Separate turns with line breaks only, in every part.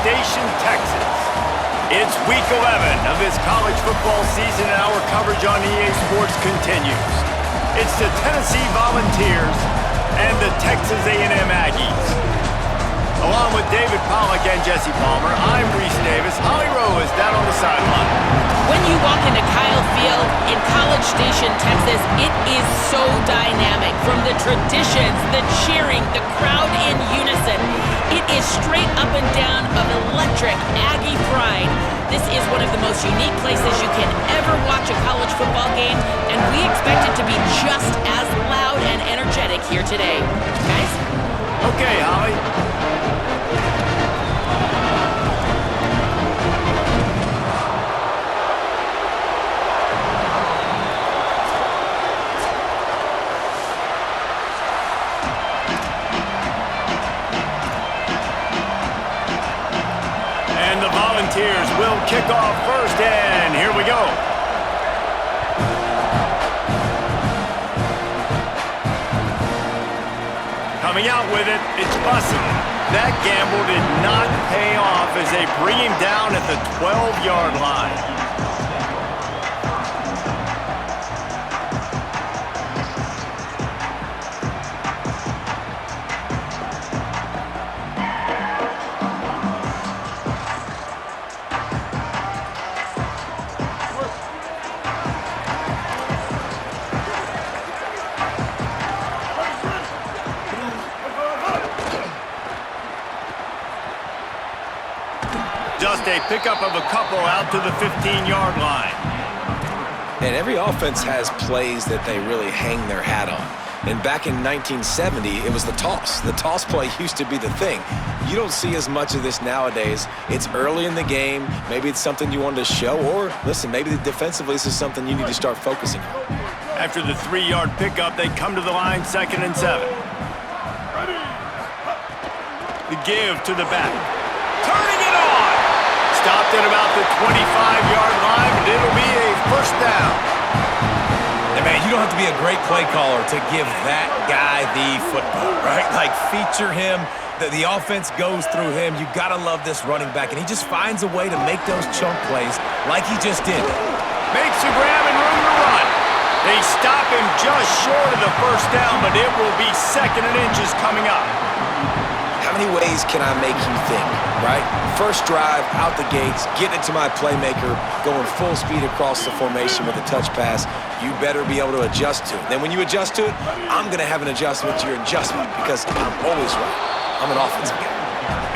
Station, Texas. It's week 11 of this college football season, and our coverage on EA Sports continues. It's the Tennessee Volunteers and the Texas A&M Aggies. Along with David Pollack and Jesse Palmer, I'm Reese Davis. Holly Rowe is down on the sideline.
When you walk into Kyle Field in College Station, Texas, it is so dynamic. From the traditions, the cheering, the crowd in unison, it is straight up and down of electric Aggie pride. This is one of the most unique places you can ever watch a college football game, and we expect it to be just as loud and energetic here today. Guys?
Okay, Holly. And the Volunteers will kick off first, and here we go. Coming out with it, it's Bussin. That gamble did not pay off as they bring him down at the 12-yard line. Just a pickup of a couple out to the 15-yard line.
And every offense has plays that they really hang their hat on. And back in 1970, it was the toss. The toss play used to be the thing. You don't see as much of this nowadays. It's early in the game. Maybe it's something you wanted to show. Or, listen, maybe defensively this is something you need to start focusing on.
After the 3-yard pickup, they come to the line 2nd and 7. The give to the back. Turning it on! Stopped at about the 25-yard line, but it'll be a first down.
And man, you don't have to be a great play caller to give that guy the football, right? Like, feature him. The offense goes through him. You got to love this running back, and he just finds a way to make those chunk plays like he just did.
Makes a grab and room to run. They stop him just short of the first down, but it will be 2nd and inches coming up.
How many ways can I make you think, right? First drive, out the gates, getting it to my playmaker, going full speed across the formation with a touch pass. You better be able to adjust to it. Then when you adjust to it, I'm going to have an adjustment to your adjustment because I'm always right. I'm an offensive guy.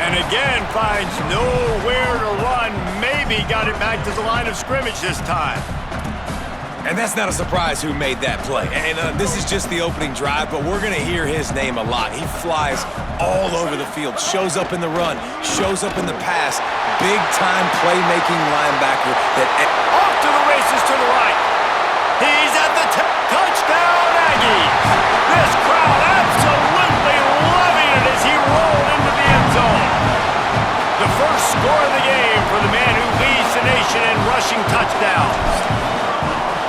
And again, finds nowhere to run. Maybe got it back to the line of scrimmage this time.
And that's not a surprise who made that play. And this is just the opening drive, but we're going to hear his name a lot. He flies all over the field, shows up in the run, shows up in the pass. Big-time playmaking linebacker that...
Off to the races to the right. He's at the touchdown, Aggies. This crowd absolutely loving it as he rolled into the end zone. The first score of the game for the man who leads the nation in rushing touchdowns.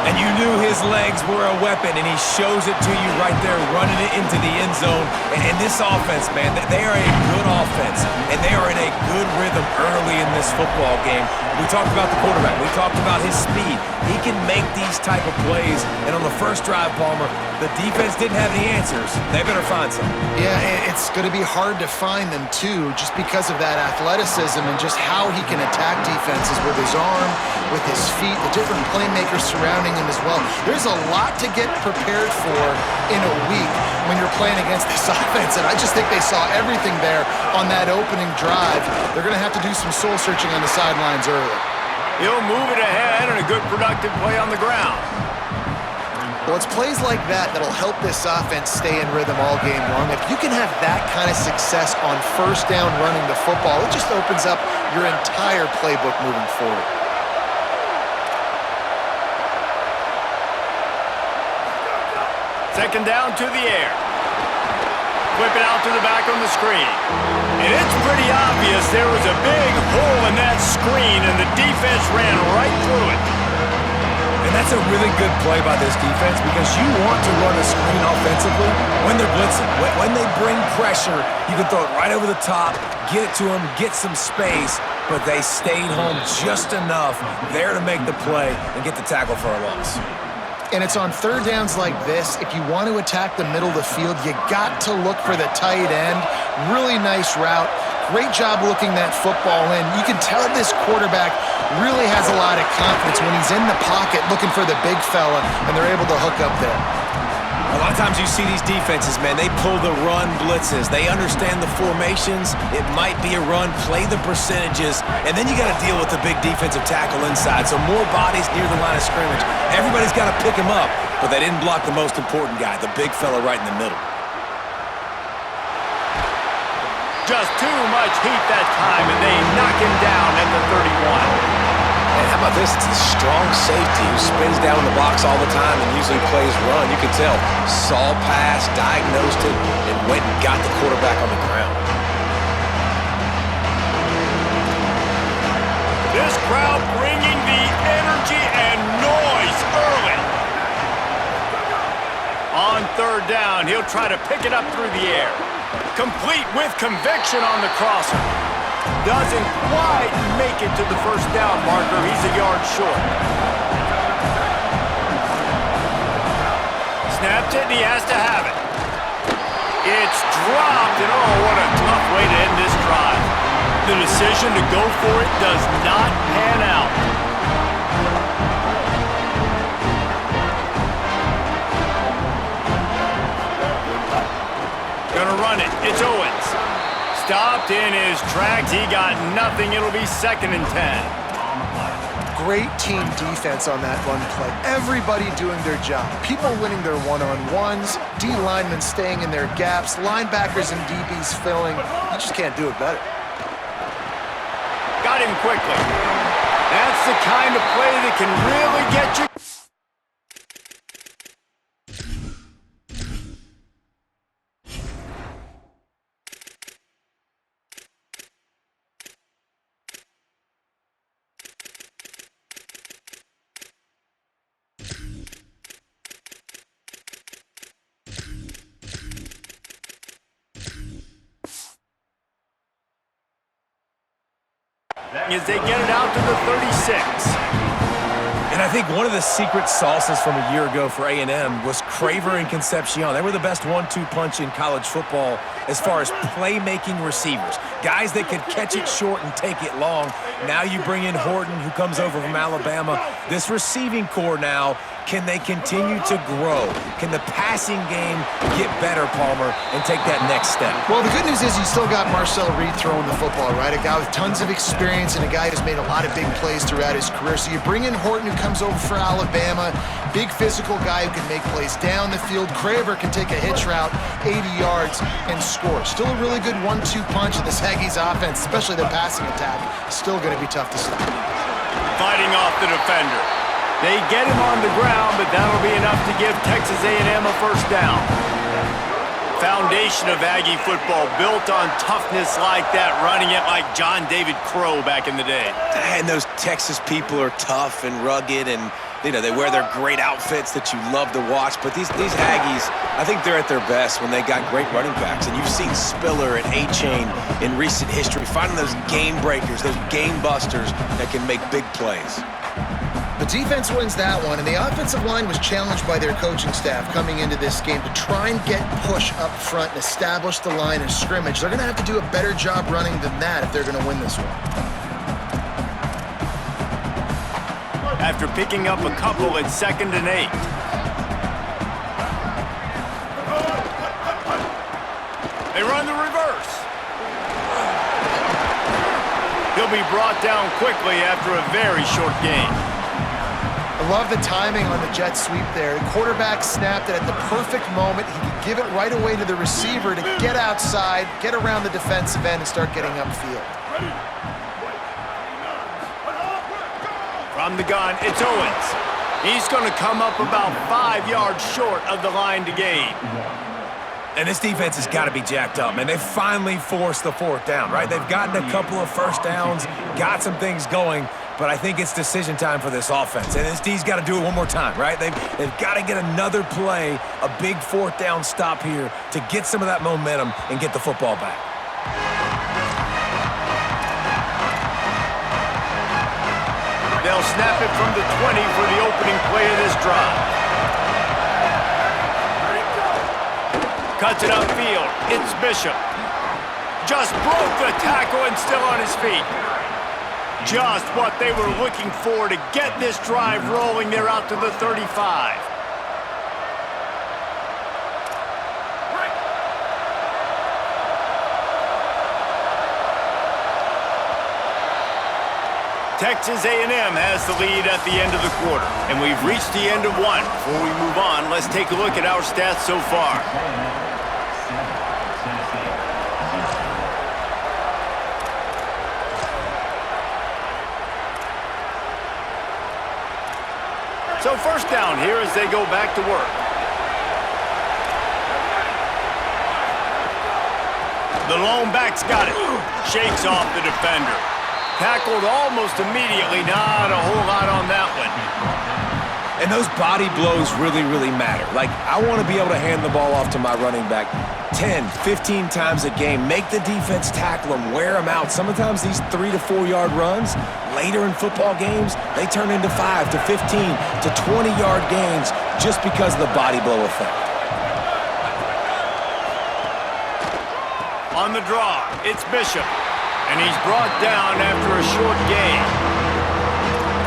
And you knew his legs were a weapon, and he shows it to you right there, running it into the end zone. And this offense, man, they are a good offense, and they are in a good rhythm early in this football game. We talked about the quarterback. We talked about his speed. He can make these type of plays. And on the first drive, Palmer, the defense didn't have any answers. They better find some.
Yeah, it's going to be hard to find them, too, just because of that athleticism and just how he can attack defenses with his arm, with his feet, the different playmakers surrounding him as well. There's a lot to get prepared for in a week when you're playing against this offense, and I just think they saw everything there on that opening drive. They're going to have to do some soul-searching on the sidelines early.
He'll move it ahead and a good productive play on the ground.
Well, it's plays like that that'll help this offense stay in rhythm all game long. If you can have that kind of success on first down running the football, it just opens up your entire playbook moving forward.
Second down to the air. Whip it out to the back on the screen. And it's pretty obvious there was a big hole in that screen, and the defense ran right through it.
And that's a really good play by this defense because you want to run a screen offensively when they're blitzing. When they bring pressure, you can throw it right over the top, get it to them, get some space, but they stayed home just enough there to make the play and get the tackle for a loss.
And it's on third downs like this, if you want to attack the middle of the field, you got to look for the tight end. Really nice route. Great job looking that football in. You can tell this quarterback really has a lot of confidence when he's in the pocket looking for the big fella, and they're able to hook up there.
A lot of times you see these defenses, man, they pull the run blitzes. They understand the formations. It might be a run, play the percentages, and then you got to deal with the big defensive tackle inside. So more bodies near the line of scrimmage. Everybody's got to pick him up, but they didn't block the most important guy, the big fella right in the middle.
Just too much heat that time, and they knock him down at the 31.
And how about this? It's a strong safety who spins down in the box all the time and usually plays run. You can tell. Saw pass, diagnosed it, and went and got the quarterback on the ground.
This crowd bringing the energy and noise early. On third down, he'll try to pick it up through the air. Complete with conviction on the crosser. Doesn't quite make it to the first down marker. He's a yard short. Snapped it, and he has to have it. It's dropped, and oh, what a tough way to end this drive. The decision to go for it does not pan out. Gonna run it. It's Owens. Stopped in his tracks. He got nothing. It'll be 2nd and 10.
Great team defense on that run play. Everybody doing their job. People winning their one-on-ones, D linemen staying in their gaps, linebackers and DBs filling. You just can't do it better.
Got him quickly. That's the kind of play that can really get you. As they get it out to the 36.
And I think one of the secret sauces from a year ago for A&M was Craver and Concepcion. They were the best 1-2 punch in college football as far as playmaking receivers. Guys that could catch it short and take it long. Now you bring in Horton, who comes over from Alabama. This receiving core now, can they continue to grow? Can the passing game get better, Palmer, and take that next step?
Well, the good news is you still got Marcel Reed throwing the football, right? A guy with tons of experience and a guy who's made a lot of big plays throughout his career. So you bring in Horton, who comes over for Alabama, big physical guy who can make plays down the field. Craver can take a hitch route, 80 yards, and score. Still a really good 1-2 punch in this Aggies offense, especially their passing attack. Still going to be tough to stop.
Fighting off the defender. They get him on the ground, but that'll be enough to give Texas A&M a first down. Foundation of Aggie football built on toughness like that, running it like John David Crow back in the day.
And those Texas people are tough and rugged, and you know, they wear their great outfits that you love to watch. But these Aggies, I think they're at their best when they got great running backs. And you've seen Spiller and A-Chain in recent history, finding those game breakers, those game busters that can make big plays.
The defense wins that one, and the offensive line was challenged by their coaching staff coming into this game to try and get push up front and establish the line of scrimmage. They're going to have to do a better job running than that if they're going to win this one.
After picking up a couple at 2nd and 8. They run the reverse. He'll be brought down quickly after a very short game.
I love the timing on the jet sweep there. The quarterback snapped it at the perfect moment. He could give it right away to the receiver to get outside, get around the defensive end, and start getting upfield.
From the gun, it's Owens. He's going to come up about 5 yards short of the line to gain.
And this defense has got to be jacked up, man. They finally forced the 4th down, right? They've gotten a couple of first downs, got some things going, but I think it's decision time for this offense. And this D's got to do it one more time, right? They've got to get another play, a big fourth down stop here to get some of that momentum and get the football back.
They'll snap it from the 20 for the opening play of this drive. Cuts it upfield. It's Bishop. Just broke the tackle and still on his feet. Just what they were looking for to get this drive rolling. They're out to the 35. Texas A&M has the lead at the end of the quarter, and we've reached the end of one. Before we move on, let's take a look at our stats so far. So first down here as they go back to work. The lone back's got it. Shakes off the defender. Tackled almost immediately. Not a whole lot on that one.
And those body blows really, really matter. Like, I want to be able to hand the ball off to my running back 10, 15 times a game. Make the defense tackle them, wear them out. Sometimes these 3 to 4 yard runs, later in football games, they turn into 5 to 15 to 20 yard gains just because of the body blow effect.
On the draw, it's Bishop. And he's brought down after a short gain.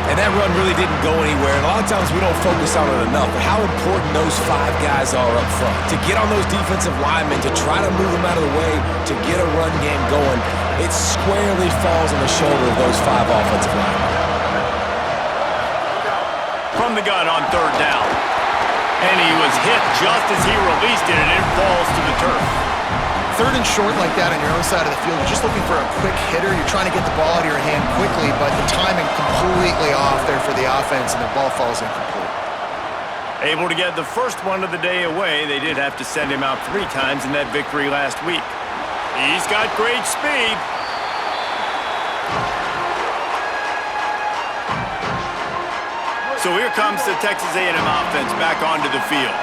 And that run really didn't go anywhere. And a lot of times we don't focus on it enough, but how important those 5 guys are up front. To get on those defensive linemen, to try to move them out of the way, to get a run game going, it squarely falls on the shoulder of those 5 offensive linemen.
From the gun on third down. And he was hit just as he released it, and it falls to the turf.
Third and short like that on your own side of the field, you're just looking for a quick hitter. You're trying to get the ball out of your hand quickly, but the timing completely off there for the offense, and the ball falls incomplete.
Able to get the first one of the day away. They did have to send him out 3 times in that victory last week. He's got great speed. So here comes the Texas A&M offense back onto the field.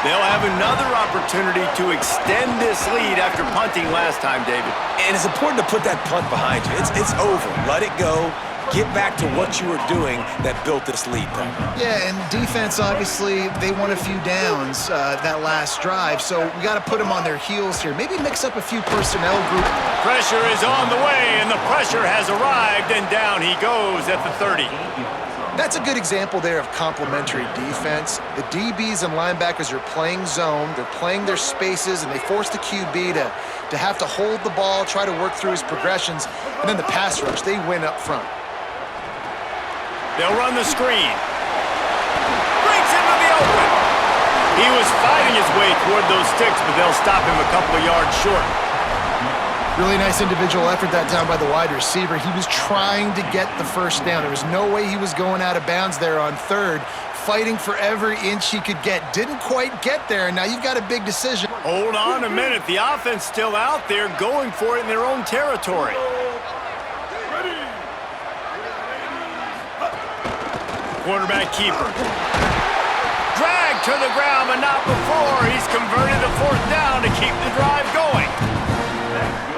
They'll have another opportunity to extend this lead after punting last time, David.
And it's important to put that punt behind you. It's over. Let it go. Get back to what you were doing that built this lead, though.
Yeah, and defense, obviously, they won a few downs that last drive, so we got to put them on their heels here. Maybe mix up a few personnel groups.
Pressure is on the way, and the pressure has arrived, and down he goes at the 30.
That's a good example there of complementary defense. The DBs and linebackers are playing zone, they're playing their spaces, and they force the QB to have to hold the ball, try to work through his progressions, and then the pass rush, they win up front.
They'll run the screen. Breaks into the open. He was fighting his way toward those sticks, but they'll stop him a couple of yards short.
Really nice individual effort that time by the wide receiver. He was trying to get the first down. There was no way he was going out of bounds there on third, fighting for every inch he could get. Didn't quite get there, and now you've got a big decision.
Hold on a minute. The offense still out there going for it in their own territory. Quarterback keeper. Dragged to the ground, but not before. He's converted the fourth down to keep the drive going.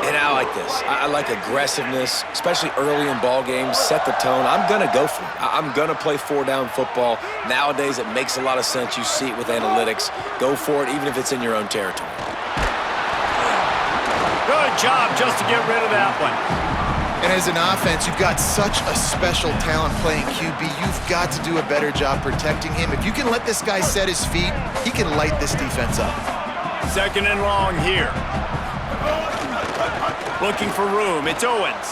And I like this. I like aggressiveness, especially early in ball games. Set the tone. I'm going to go for it. I'm going to play 4-down football. Nowadays, it makes a lot of sense. You see it with analytics. Go for it, even if it's in your own territory.
Good job just to get rid of that one.
And as an offense, you've got such a special talent playing QB. You've got to do a better job protecting him. If you can let this guy set his feet, he can light this defense up.
Second and long here. Looking for room. It's Owens.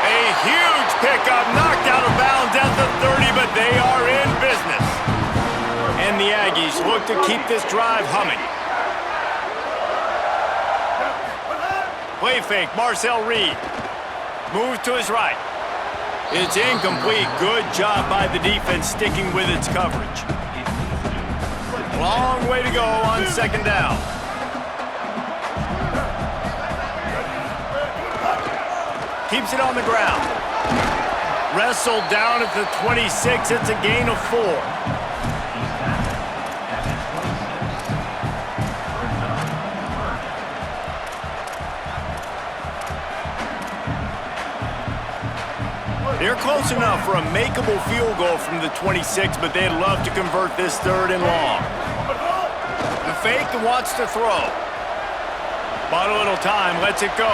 A huge pickup, knocked out of bounds at the 30, but they are in business. And the Aggies look to keep this drive humming. Play fake, Marcel Reed. Moves to his right. It's incomplete. Good job by the defense sticking with its coverage. Long way to go on second down. Keeps it on the ground. Wrestled down at the 26. It's a gain of 4. They're close enough for a makeable field goal from the 26, but they'd love to convert this 3rd and long. The fake wants to throw. Bought a little time, lets it go.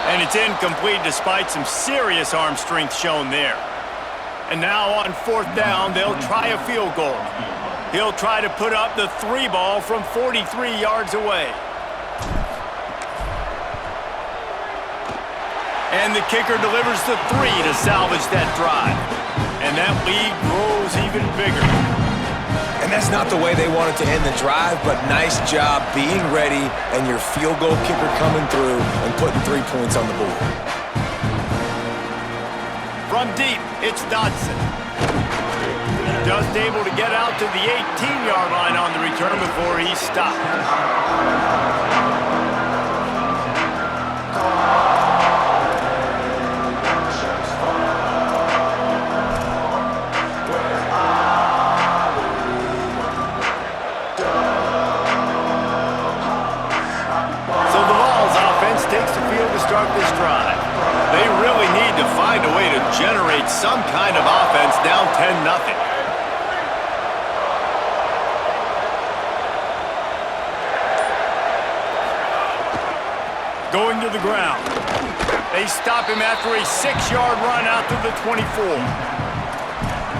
And it's incomplete despite some serious arm strength shown there. And now on 4th down, they'll try a field goal. He'll try to put up the 3 ball from 43 yards away. And the kicker delivers the 3 to salvage that drive. And that lead grows even bigger.
And that's not the way they wanted to end the drive, but nice job being ready and your field goal kicker coming through and putting 3 points on the board.
From deep, it's Dodson. Just able to get out to the 18-yard line on the return before he's stopped. Takes the field to start this drive. They really need to find a way to generate some kind of offense down 10-0. Going to the ground. They stop him after a 6-yard run out to the 24.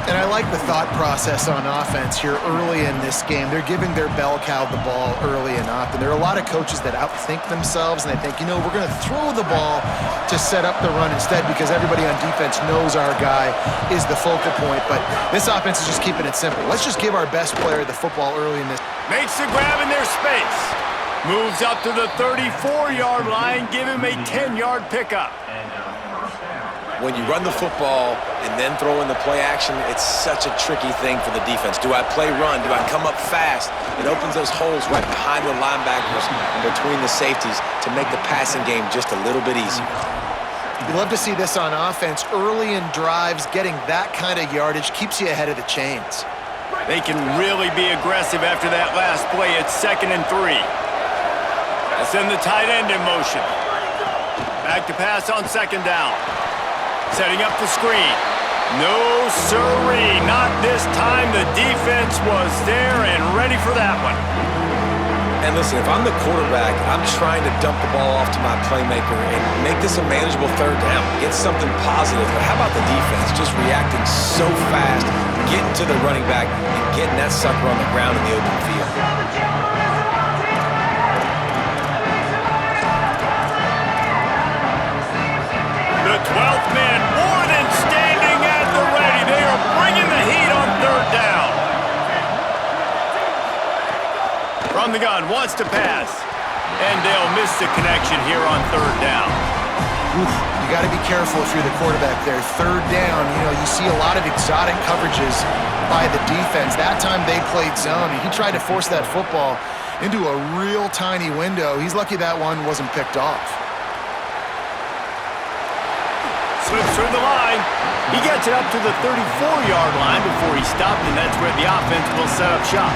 And I like the thought process on offense here early in this game. They're giving their bell cow the ball early and often. There are a lot of coaches that outthink themselves, and they think, you know, we're going to throw the ball to set up the run instead because everybody on defense knows our guy is the focal point. But this offense is just keeping it simple. Let's just give our best player the football early in this.
Makes the grab in their space. Moves up to the 34-yard line. Give him a 10-yard pickup.
When you run the football and then throw in the play action, it's such a tricky thing for the defense. Do I play run? Do I come up fast? It opens those holes right behind the linebackers and between the safeties to make the passing game just a little bit easier.
You love to see this on offense. Early in drives, getting that kind of yardage keeps you ahead of the chains.
They can really be aggressive after that last play. It's 2nd and 3. Send the tight end in motion. Back to pass on 2nd down. Setting up the screen. No siree, not this time. The defense was there and ready for that one.
And listen, if I'm the quarterback, I'm trying to dump the ball off to my playmaker and make this a manageable 3rd down. Get something positive. But how about the defense just reacting so fast, getting to the running back, and getting that sucker on the ground in the open field?
The 12th man more than standing at the ready. They are bringing the heat on 3rd down. From the gun, wants to pass. And they'll miss the connection here on 3rd down.
Oof, you got to be careful if you're the quarterback there. 3rd down, you know, you see a lot of exotic coverages by the defense. That time they played zone, and he tried to force that football into a real tiny window. He's lucky that one wasn't picked off.
Slips through the line. He gets it up to the 34-yard line before he stopped, and that's where the offense will set up shop.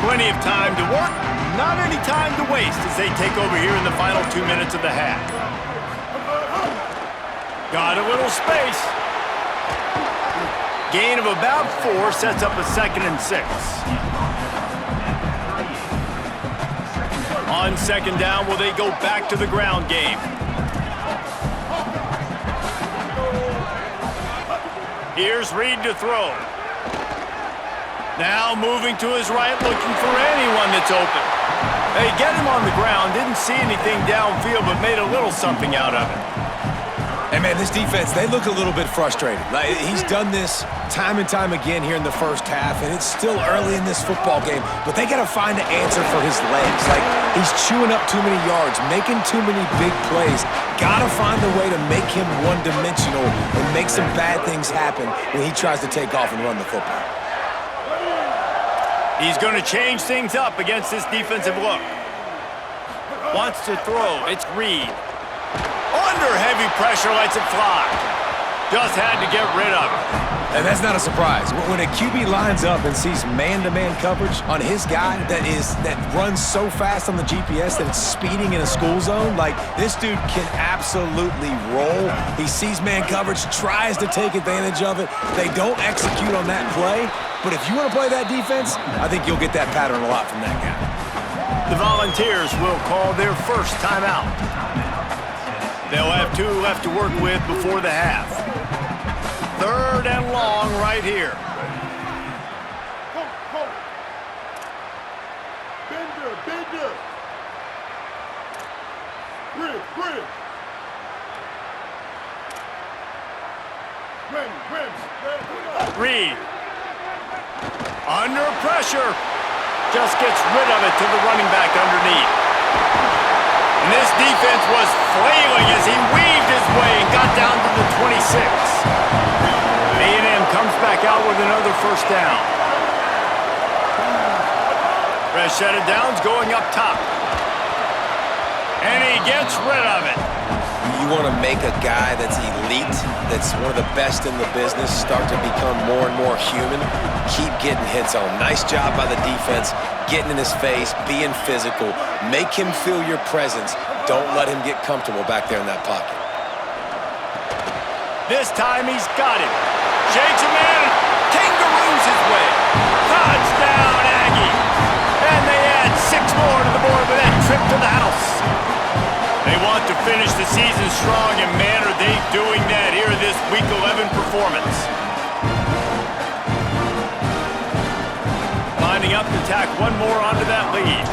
Plenty of time to work, not any time to waste as they take over here in the final 2 minutes of the half. Got a little space. Gain of about 4 sets up a 2nd and 6. On 2nd down, will they go back to the ground game? Here's Reed to throw. Now moving to his right, looking for anyone that's open. They get him on the ground, didn't see anything downfield, but made a little something out of it.
And, man, this defense, they look a little bit frustrated. Like, he's done this time and time again here in the first half, and it's still early in this football game, but they got to find an answer for his legs. Like, he's chewing up too many yards, making too many big plays. Got to find a way to make him one-dimensional and make some bad things happen when he tries to take off and run the football.
He's going to change things up against this defensive look. Wants to throw. It's Reed. Under heavy pressure, lets it fly. Just had to get rid of it.
And that's not a surprise. When a QB lines up and sees man-to-man coverage on his guy that runs so fast on the GPS that it's speeding in a school zone, like, this dude can absolutely roll. He sees man coverage, tries to take advantage of it. They don't execute on that play. But if you want to play that defense, I think you'll get that pattern a lot from that guy.
The Volunteers will call their first timeout. They'll have 2 left to work with before the half. 3rd and long right here.
Bender. Bridge.
Reed. Under pressure. Just gets rid of it to the running back underneath. And this defense was flailing as he weaved his way and got down to the 26. A&M comes back out with another first down. Fresh set of downs going up top. And he gets rid of it.
You want to make a guy that's elite, that's one of the best in the business, start to become more and more human, keep getting hits on. Nice job by the defense, getting in his face, being physical. Make him feel your presence. Don't let him get comfortable back there in that pocket.
This time he's got it. Shakes him in, kangaroos his way. Touchdown, Aggies. And they add 6 more to the board with that trip to the house. They want to finish the season strong, and man, are they doing that here in this Week 11 performance. Lining up to tack one more onto that lead.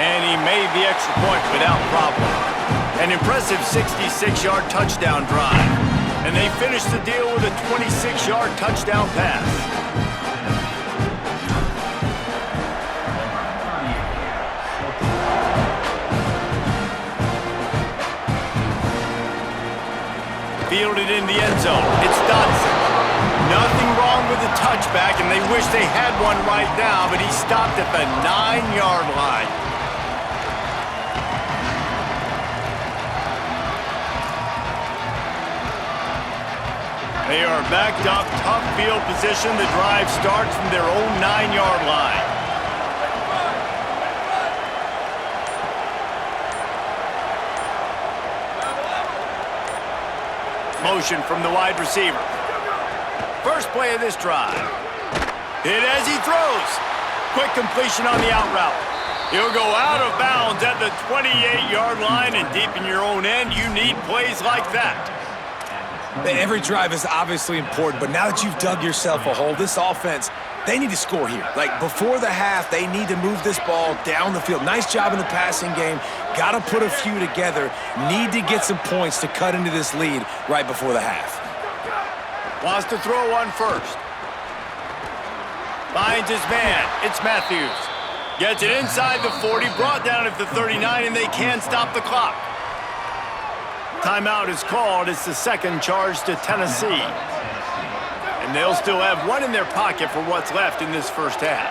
And he made the extra point without problem. An impressive 66-yard touchdown drive. And they finished the deal with a 26-yard touchdown pass. Fielded in the end zone. It's Dotson. Nothing wrong with the touchback, and they wish they had one right now, but he stopped at the 9-yard line. They are backed up, tough field position. The drive starts from their own 9-yard line. Motion from the wide receiver. First play of this drive. Hit as he throws. Quick completion on the out route. He'll go out of bounds at the 28-yard line, and deep in your own end, you need plays like that.
Every drive is obviously important, but now that you've dug yourself a hole, this offense, they need to score here. Like, before the half, they need to move this ball down the field. Nice job in the passing game. Got to put a few together. Need to get some points to cut into this lead right before the half.
Wants to throw one first. Finds his man. It's Matthews. Gets it inside the 40, brought down at the 39, and they can't stop the clock. Timeout is called. It's the second charge to Tennessee. And they'll still have one in their pocket for what's left in this first half.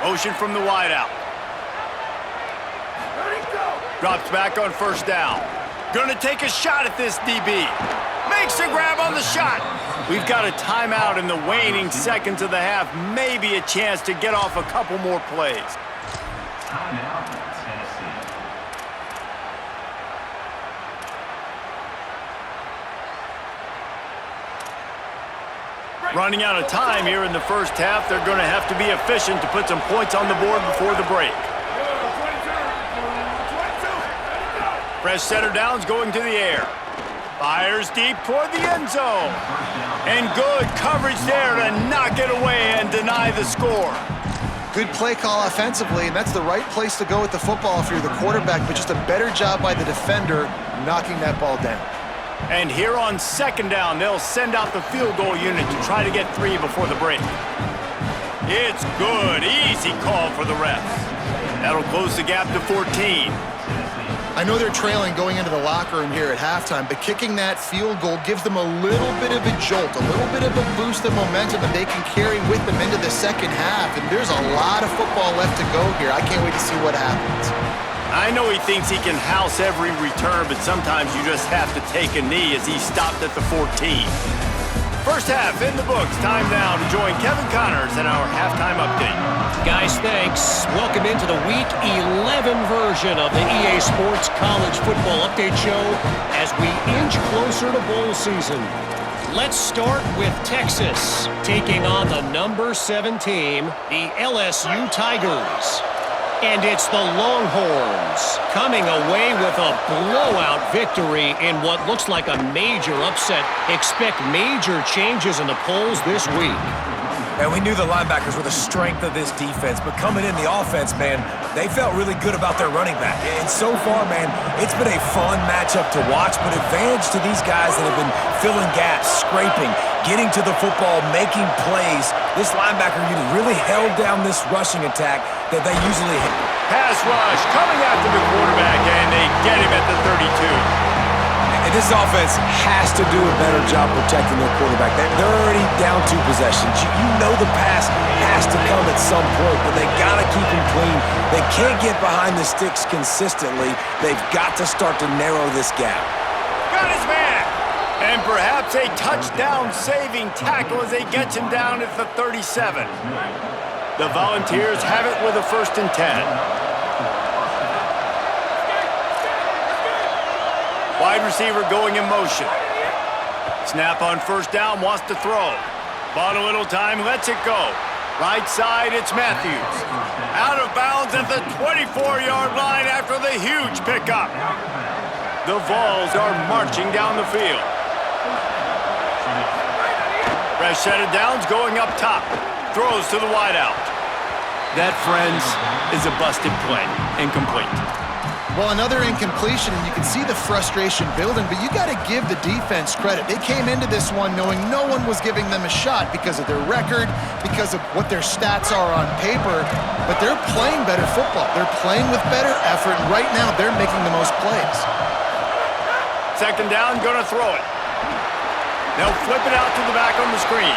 Motion from the wideout. Drops back on first down. Gonna take a shot at this DB. Makes a grab on the shot. We've got a timeout in the waning seconds of the half. Maybe a chance to get off a couple more plays. Running out of time here in the first half. They're going to have to be efficient to put some points on the board before the break. Fresh set of downs going to the air. Fires deep toward the end zone. And good coverage there to knock it away and deny the score.
Good play call offensively, and that's the right place to go with the football if you're the quarterback, but just a better job by the defender knocking that ball down.
And here on second down, they'll send out the field goal unit to try to get 3 before the break. It's good. Easy call for the refs. That'll close the gap to 14.
I know they're trailing going into the locker room here at halftime, but kicking that field goal gives them a little bit of a jolt, a little bit of a boost of momentum that they can carry with them into the second half. And there's a lot of football left to go here. I can't wait to see what happens.
I know he thinks he can house every return, but sometimes you just have to take a knee as he stopped at the 14. First half in the books. Time now to join Kevin Connors in our halftime update.
Guys, thanks. Welcome into the Week 11 version of the EA Sports College Football Update Show as we inch closer to bowl season. Let's start with Texas, taking on the number 7 team, the LSU Tigers. And it's the Longhorns coming away with a blowout victory in what looks like a major upset. Expect major changes in the polls this week.
And we knew the linebackers were the strength of this defense, but coming in the offense, man, they felt really good about their running back. And so far, man, it's been a fun matchup to watch, but advantage to these guys that have been filling gaps, scraping, getting to the football, making plays. This linebacker unit really held down this rushing attack that they usually hit.
Pass rush coming after the quarterback, and they get him at the 32.
And this offense has to do a better job protecting their quarterback. They're already down 2 possessions. You know the pass has to come at some point, but they got to keep him clean. They can't get behind the sticks consistently. They've got to start to narrow this gap.
Got his man! And perhaps a touchdown-saving tackle as they get him down at the 37. The Volunteers have it with a 1st and 10. Wide receiver going in motion. Snap on 1st down, wants to throw. Bought a little time, lets it go. Right side, it's Matthews. Out of bounds at the 24-yard line after the huge pickup. The Vols are marching down the field. Fresh set of downs going up top. Throws to the wideout. That, friends, is a busted play. Incomplete.
Well, another incompletion, and you can see the frustration building, but you got to give the defense credit. They came into this one knowing no one was giving them a shot because of their record, because of what their stats are on paper, but they're playing better football. They're playing with better effort, and right now they're making the most plays.
2nd down, gonna throw it. They'll flip it out to the back on the screen.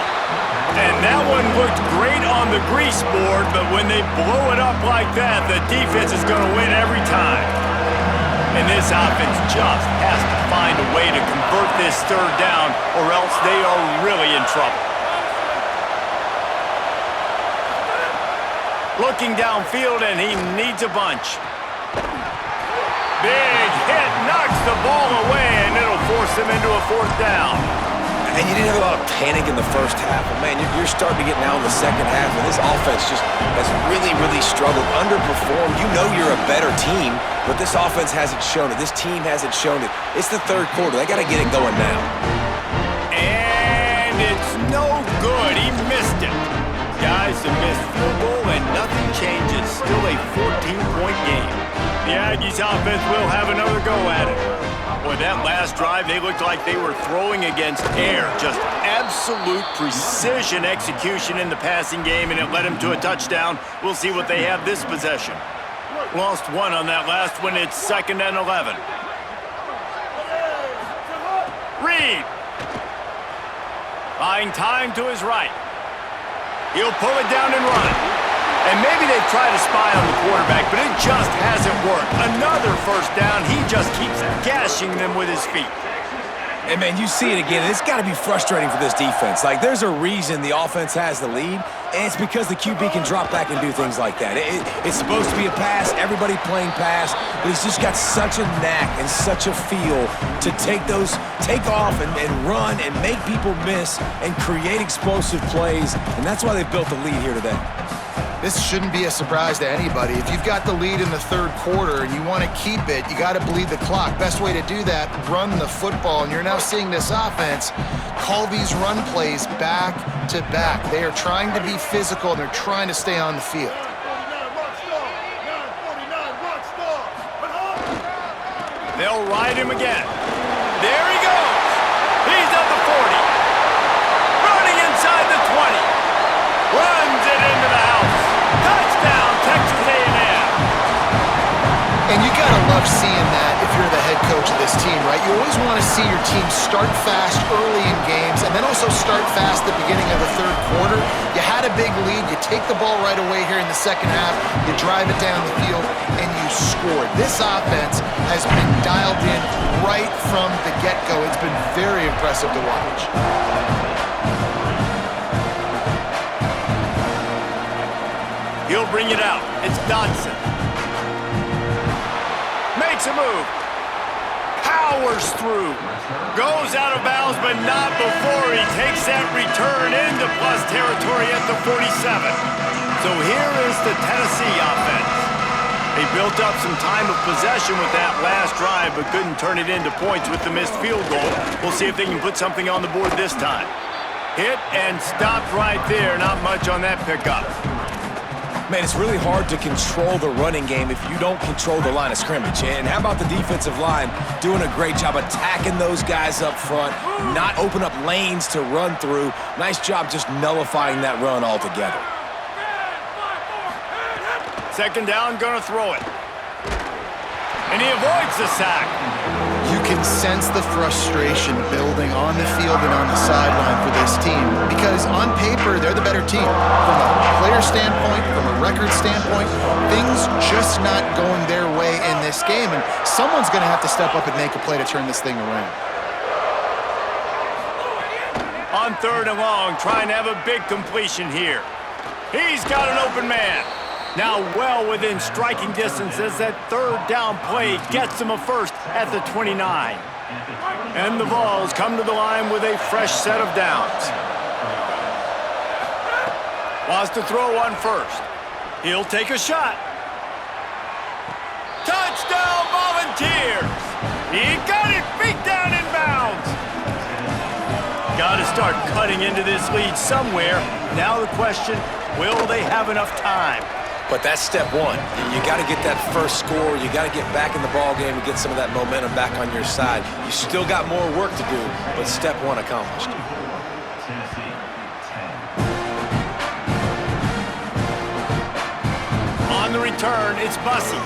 And that one looked great on the grease board, but when they blow it up like that, the defense is gonna win every time. And this offense just has to find a way to convert this 3rd down, or else they are really in trouble. Looking downfield, and he needs a bunch. Big hit, knocks the ball away, and it'll force him into a 4th down.
And you didn't have a lot of panic in the first half, but man, you're starting to get now in the second half, and this offense just has really, really struggled, underperformed. You know you're a better team, but this offense hasn't shown it. This team hasn't shown it. It's the 3rd quarter. They got to get it going now.
And it's no good. He missed it. Guys, a missed field goal, and nothing changes. Still a 14-point game. The Aggies offense will have another go at it. Boy, that last drive, they looked like they were throwing against air. Just absolute precision execution in the passing game, and it led them to a touchdown. We'll see what they have this possession. Lost 1 on that last one. It's 2nd and 11. Reed. Buying time to his right. He'll pull it down and run. And maybe they've tried to spy on the quarterback, but it just hasn't worked. Another 1st down. He just keeps gashing them with his feet.
And, man, you see it again. It's got to be frustrating for this defense. Like, there's a reason the offense has the lead, and it's because the QB can drop back and do things like that. It's supposed to be a pass, everybody playing pass, but he's just got such a knack and such a feel to take off and run and make people miss and create explosive plays, and that's why they've built the lead here today.
This shouldn't be a surprise to anybody. If you've got the lead in the 3rd quarter and you want to keep it, you got to bleed the clock. Best way to do that, run the football. And you're now seeing this offense call these run plays back to back. They are trying to be physical, and they're trying to stay on the field.
949 Rockstar. 949 Rockstar.
They'll ride him again. There he goes. He's at the 40. Running inside the 20. Runs it into the house. Touchdown, Texas A&M.
And you gotta love seeing that if you're the head coach of this team, right? You always want to see your team start fast early in games and then also start fast at the beginning of the third quarter. You had a big lead, you take the ball right away here in the second half, you drive it down the field, and you scored. This offense has been dialed in right from the get-go. It's been very impressive to watch.
He'll bring it out. It's Dodson. Makes a move. Powers through. Goes out of bounds, but not before he takes that return into plus territory at the 47. So here is the Tennessee offense. They built up some time of possession with that last drive, but couldn't turn it into points with the missed field goal. We'll see if they can put something on the board this time. Hit and stopped right there. Not much on that pickup.
Man, it's really hard to control the running game if you don't control the line of scrimmage. And how about the defensive line doing a great job attacking those guys up front, not open up lanes to run through. Nice job just nullifying that run altogether.
Second down, gonna throw it. And he avoids the sack.
You can sense the frustration building on the field and on the sideline for this team because on paper, they're the better team. From a player standpoint, from a record standpoint, things just not going their way in this game, and someone's going to have to step up and make a play to turn this thing around.
On third and long, trying to have a big completion here. He's got an open man. Now well within striking distance as that third down play gets him a first at the 29. And the Vols come to the line with a fresh set of downs. Wants to throw on first. He'll take a shot. Touchdown, Volunteers! He got it, feet down in bounds. Got to start cutting into this lead somewhere. Now the question, will they have enough time?
But that's step one. You got to get that first score. You got to get back in the ball game and get some of that momentum back on your side. You still got more work to do, but step one accomplished.
On the return, it's Bussey.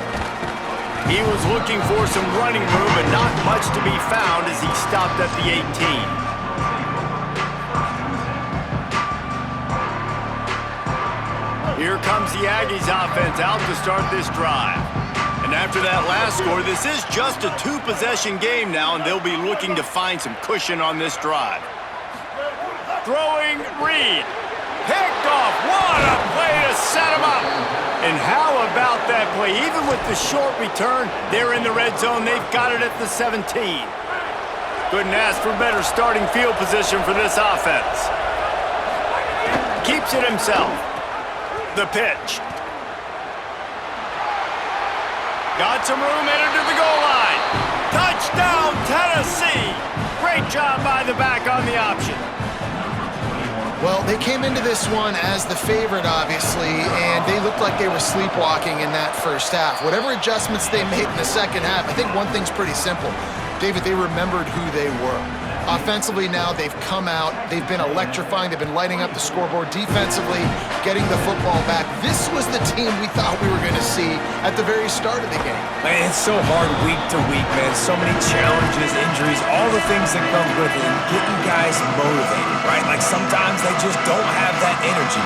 He was looking for some running room, but not much to be found as he stopped at the 18. Here comes the Aggies offense out to start this drive. And after that last score, this is just a two-possession game now, and they'll be looking to find some cushion on this drive. Throwing Reed. Picked off. What a play to set him up. And how about that play? Even with the short return, they're in the red zone. They've got it at the 17. Couldn't ask for better starting field position for this offense. Keeps it himself. The pitch. Got some room, entered to the goal line. Touchdown, Tennessee. Great job by the back on the option.
Well, they came into this one as the favorite, obviously, and they looked like they were sleepwalking in that first half. Whatever adjustments they made in the second half, I think one thing's pretty simple. David, they remembered who they were. Offensively now, they've come out. They've been electrifying. They've been lighting up the scoreboard defensively, getting the football back. This was the team we thought we were going to see at the very start of the game.
Man, it's so hard week to week, man. So many challenges, injuries, all the things that come with it, and getting guys motivated, right? Like sometimes they just don't have that energy.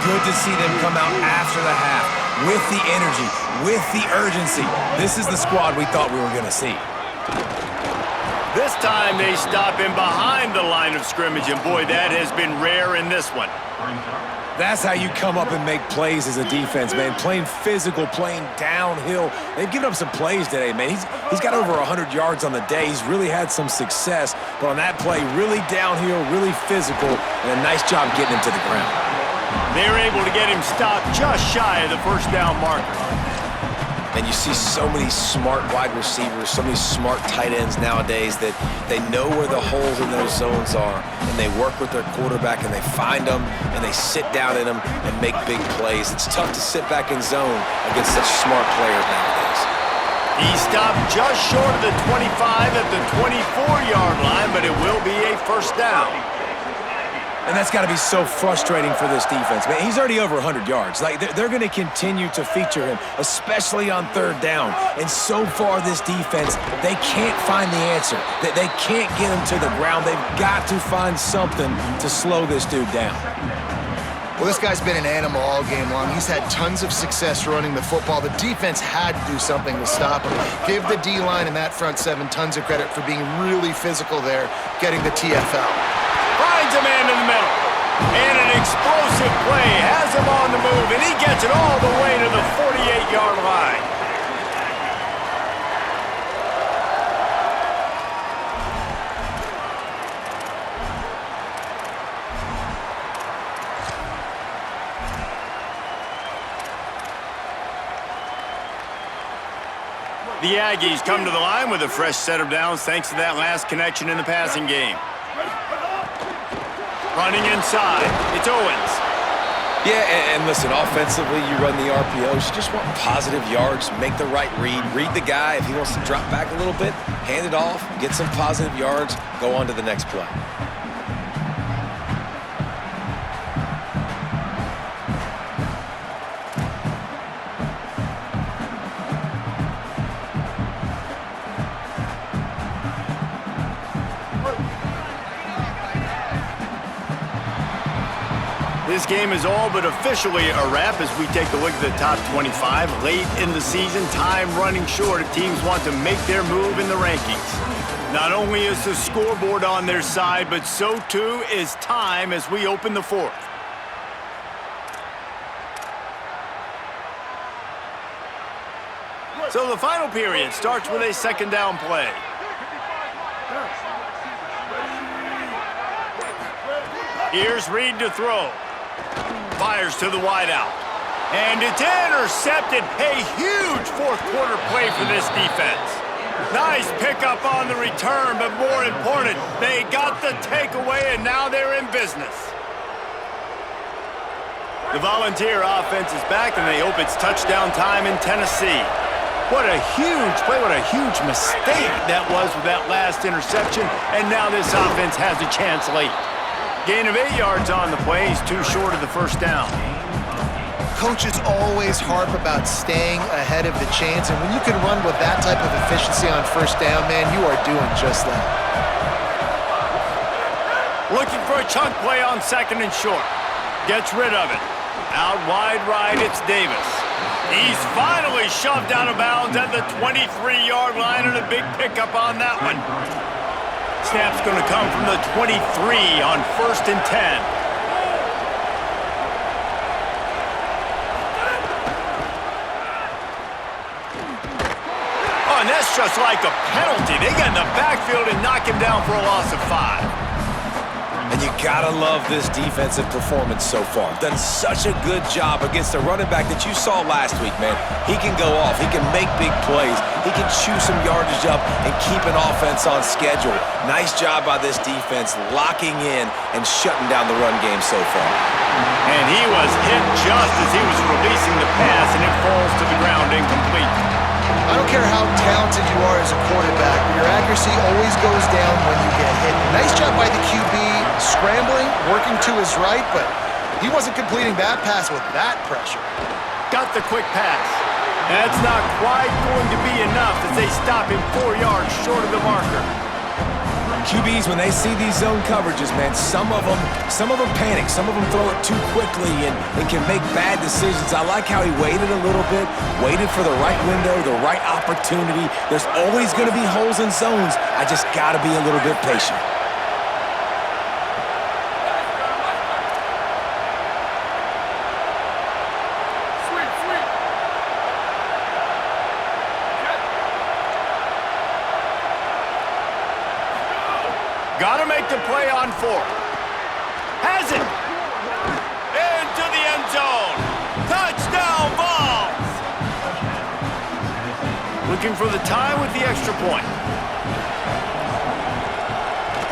Good to see them come out after the half with the energy, with the urgency. This is the squad we thought we were going to see.
This time they stop him behind the line of scrimmage, and boy, that has been rare in this one.
That's how you come up and make plays as a defense, man. Playing physical, playing downhill. They've given up some plays today, man. He's got over 100 yards on the day. He's really had some success, but on that play, really downhill, really physical, and a nice job getting him to the ground.
They're able to get him stopped just shy of the first down marker.
And you see so many smart wide receivers, so many smart tight ends nowadays that they know where the holes in those zones are, and they work with their quarterback, and they find them, and they sit down in them and make big plays. It's tough to sit back in zone against such smart players nowadays.
He stopped just short of the 25 at the 24-yard line, but it will be a first down.
And that's got to be so frustrating for this defense. Man, he's already over 100 yards. Like, they're going to continue to feature him, especially on third down. And so far, this defense, they can't find the answer. They can't get him to the ground. They've got to find something to slow this dude down.
Well, this guy's been an animal all game long. He's had tons of success running the football. The defense had to do something to stop him. Give the D-line and that front seven tons of credit for being really physical there, getting the TFL.
Finds a man in the middle. And an explosive play has him on the move, and he gets it all the way to the 48-yard line. The Aggies come to the line with a fresh set of downs thanks to that last connection in the passing game. Running inside, it's Owens.
Yeah, and listen, offensively, you run the RPOs. You just want positive yards, make the right read. Read the guy. If he wants to drop back a little bit, hand it off, get some positive yards, go on to the next play.
This game is all but officially a wrap as we take a look at the top 25. Late in the season, time running short if teams want to make their move in the rankings. Not only is the scoreboard on their side, but so too is time as we open the fourth. So the final period starts with a second down play. Here's Reed to throw. Fires to the wideout. And it's intercepted. A huge fourth quarter play for this defense. Nice pickup on the return, but more important, they got the takeaway and now they're in business. The Volunteer offense is back and they hope it's touchdown time in Tennessee. What a huge play, what a huge mistake that was with that last interception, and now this offense has a chance late. Gain of 8 yards on the play. He's too short of the first down.
Coaches always harp about staying ahead of the chains, and when you can run with that type of efficiency on first down, man, you are doing just that.
Looking for a chunk play on second and short. Gets rid of it. Out wide right, it's Davis. He's finally shoved out of bounds at the 23-yard line, and a big pickup on that one. Snap's going to come from the 23 on 1st and 10. Oh, and that's just like a penalty. They get in the backfield and knock him down for a loss of 5.
And you gotta love this defensive performance so far. Done such a good job against a running back that you saw last week, man. He can go off. He can make big plays. He can chew some yardage up and keep an offense on schedule. Nice job by this defense locking in and shutting down the run game so far.
And he was hit just as he was releasing the pass, and it falls to the ground incomplete.
I don't care how talented you are as a quarterback, but your accuracy always goes down when you get hit. Nice job by the QB, scrambling, working to his right, but he wasn't completing that pass with that pressure.
Got the quick pass. That's not quite going to be enough as they stop him 4 yards short of the marker.
QBs, when they see these zone coverages, man, some of them panic. Some of them throw it too quickly and can make bad decisions. I like how he waited a little bit, waited for the right window, the right opportunity. There's always going to be holes in zones. I just got to be a little bit patient.
Got to make the play on 4. Has it. Into the end zone. Touchdown, Vols. looking for the tie with the extra point.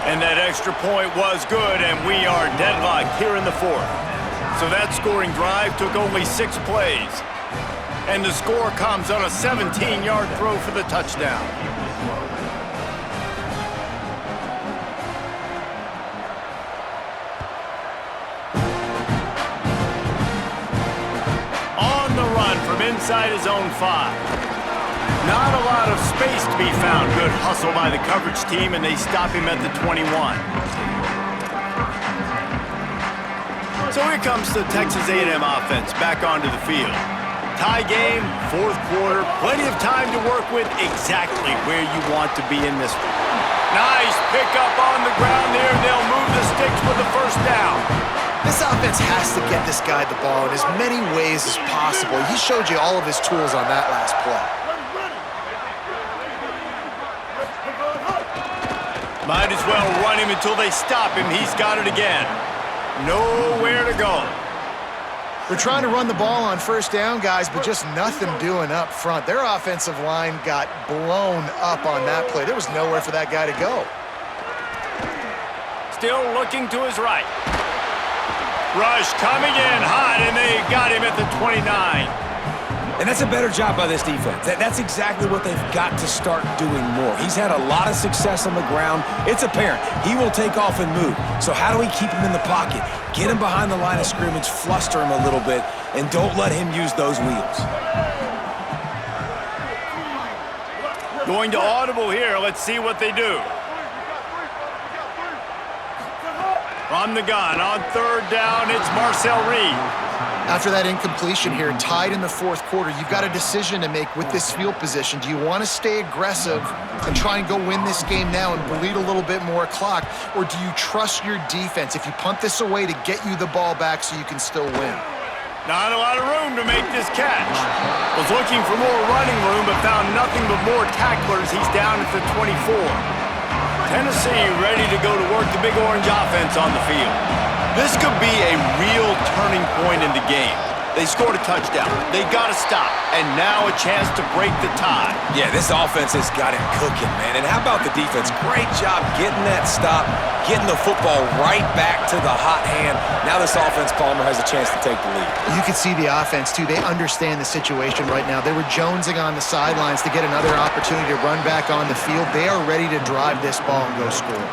And that extra point was good, and we are deadlocked here in the fourth. So that scoring drive took only 6 plays. And the score comes on a 17-yard throw for the touchdown. On the run from inside his own 5. Not a lot of space to be found. Good hustle by the coverage team, and they stop him at the 21. So here comes the Texas A&M offense back onto the field. Tie game, fourth quarter, plenty of time to work with, exactly where you want to be in this one. Nice pickup on the ground there. They'll move the sticks with the first down.
This offense has to get this guy the ball in as many ways as possible. He showed you all of his tools on that last play.
Might as well run him until they stop him. He's got it again. Nowhere to go.
They're trying to run the ball on first down, guys, but just nothing doing up front. Their offensive line got blown up on that play. There was nowhere for that guy to go.
Still looking to his right. Rush coming in hot, and they got him at the 29.
And that's a better job by this defense. That's exactly what they've got to start doing more. He's had a lot of success on the ground. It's apparent. He will take off and move. So how do we keep him in the pocket? Get him behind the line of scrimmage, fluster him a little bit, and don't let him use those wheels.
Going to audible here. Let's see what they do. From the gun on third down, it's Marcel Reed.
After that incompletion here, tied in the fourth quarter, you've got a decision to make with this field position. Do you want to stay aggressive and try and go win this game now and bleed a little bit more clock, or do you trust your defense if you punt this away to get you the ball back so you can still win?
Not a lot of room to make this catch. Was looking for more running room, but found nothing but more tacklers. He's down at the 24. Tennessee ready to go to work the Big Orange offense on the field. This could be a real turning point in the game. They scored a touchdown. They got to stop. And now a chance to break the tie.
Yeah, this offense has got it cooking, man. And how about the defense? Great job getting that stop, getting the football right back to the hot hand. Now this offense, Palmer, has a chance to take the lead.
You can see the offense, too. They understand the situation right now. They were jonesing on the sidelines to get another opportunity to run back on the field. They are ready to drive this ball and go score.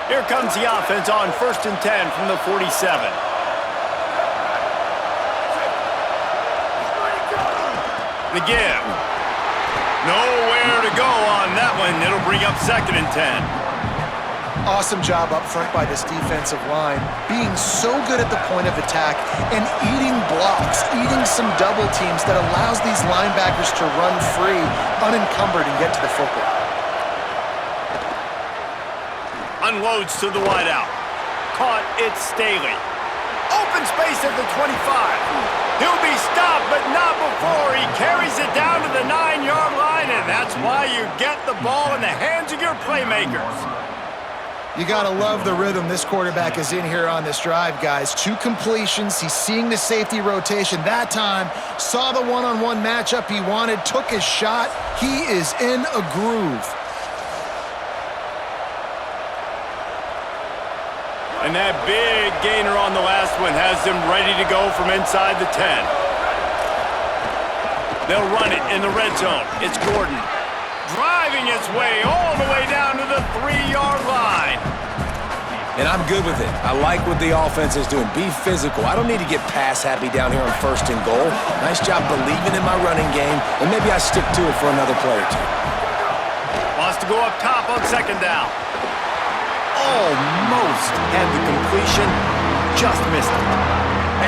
Here comes the offense on 1st and 10 from the 47. The give. Nowhere to go on that one. It'll bring up 2nd and 10.
Awesome job up front by this defensive line, being so good at the point of attack and eating blocks, eating some double teams that allows these linebackers to run free, unencumbered, and get to the football.
Unloads to the wideout. Caught, it's Staley. Open space at the 25. He'll be stopped, but not before. He carries it down to the 9-yard line, and that's why you get the ball in the hands of your playmakers.
You got to love the rhythm this quarterback is in here on this drive, guys. 2 completions. He's seeing the safety rotation. That time, saw the one-on-one matchup he wanted, took his shot. He is in a groove.
And that big gainer on the last one has them ready to go from inside the 10. They'll run it in the red zone. It's Gordon. Driving his way all the way down to the 3-yard line.
And I'm good with it. I like what the offense is doing. Be physical. I don't need to get pass happy down here on 1st and goal. Nice job believing in my running game, and maybe I stick to it for another play or two.
Wants to go up top on 2nd down. Almost had the completion, just missed it.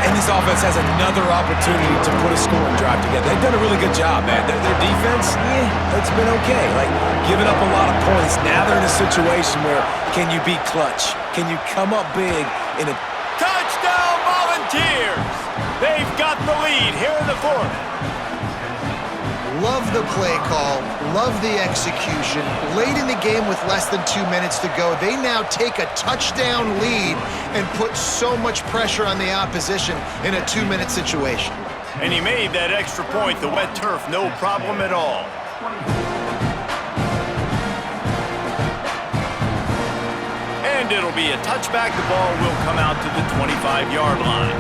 And this offense has another opportunity to put a scoring drive together. They've done a really good job, man. Their defense, it's been okay. Like, giving up a lot of points. Now they're in a situation where can you be clutch? Can you come up big in a...
Touchdown Volunteers! They've got the lead here in the 4th.
Love the play call, love the execution. Late in the game with less than 2 minutes to go, they now take a touchdown lead and put so much pressure on the opposition in a 2-minute situation.
And he made that extra point, the wet turf, no problem at all. And it'll be a touchback. The ball will come out to the 25-yard line.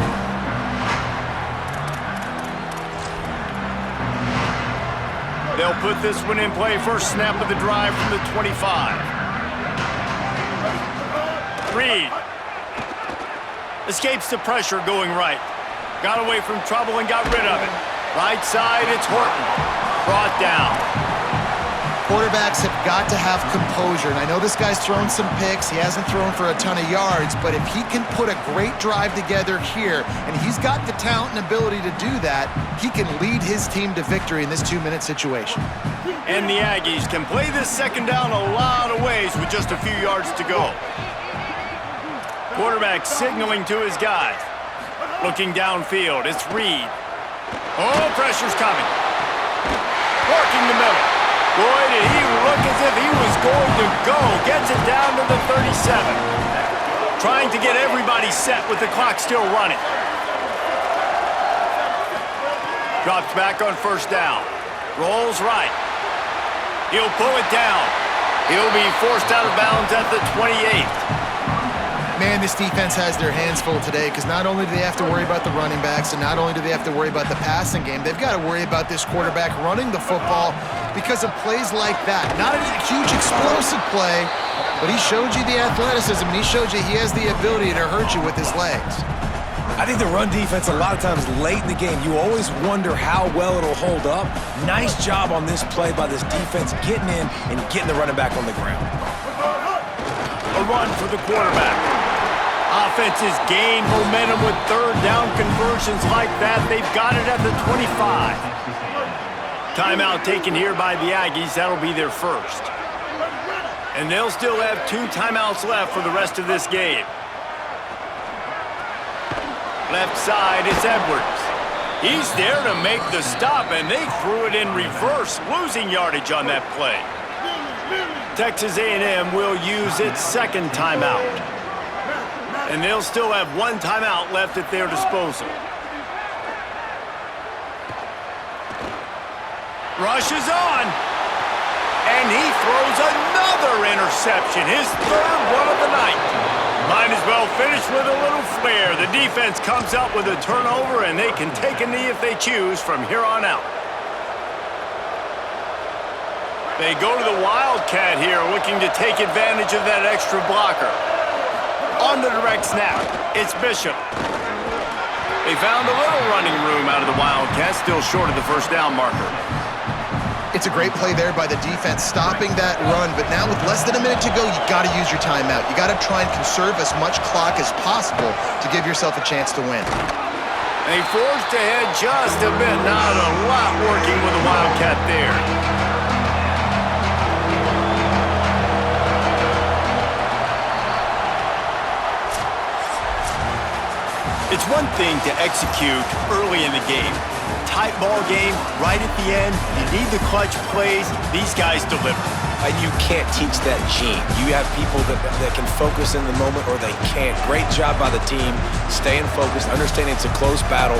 They'll put this one in play. First snap of the drive from the 25. Reed escapes the pressure going right. Got away from trouble and got rid of it. Right side, it's Horton. Brought down.
Quarterbacks have got to have composure, and I know this guy's thrown some picks. He hasn't thrown for a ton of yards, but if he can put a great drive together here, and he's got the talent and ability to do that, he can lead his team to victory in this 2-minute situation.
And the Aggies can play this second down a lot of ways with just a few yards to go. Quarterback signaling to his guys. Looking downfield, it's Reed. Oh, pressure's coming. Working the middle. Boy, did he look as if he was going to go. Gets it down to the 37. Trying to get everybody set with the clock still running. Drops back on first down. Rolls right. He'll pull it down. He'll be forced out of bounds at the 28.
Man, this defense has their hands full today because not only do they have to worry about the running backs and not only do they have to worry about the passing game, they've got to worry about this quarterback running the football because of plays like that. Not a huge explosive play, but he showed you the athleticism and he showed you he has the ability to hurt you with his legs.
I think the run defense, a lot of times late in the game, you always wonder how well it'll hold up. Nice job on this play by this defense getting in and getting the running back on the ground.
A run for the quarterback. Offenses gain momentum with third down conversions like that. They've got it at the 25. Timeout taken here by the Aggies. That'll be their first. And they'll still have 2 timeouts left for the rest of this game. Left side is Edwards. He's there to make the stop, and they threw it in reverse, losing yardage on that play. Texas A&M will use its second timeout. And they'll still have 1 timeout left at their disposal. Rush is on. And he throws another interception, his 3rd one of the night. Might as well finish with a little flair. The defense comes up with a turnover, and they can take a knee if they choose from here on out. They go to the Wildcat here, looking to take advantage of that extra blocker. On the direct snap, it's Bishop. They found a little running room out of the Wildcats, still short of the first down marker.
It's a great play there by the defense, stopping that run, but now with less than a minute to go, you got to use your timeout. You got to try and conserve as much clock as possible to give yourself a chance to win.
They forged ahead just a bit, not a lot working with the Wildcat there. It's one thing to execute early in the game. Tight ball game, right at the end. You need the clutch plays. These guys deliver.
And you can't teach that gene. You have people that can focus in the moment or they can't. Great job by the team, staying focused, understanding it's a close battle.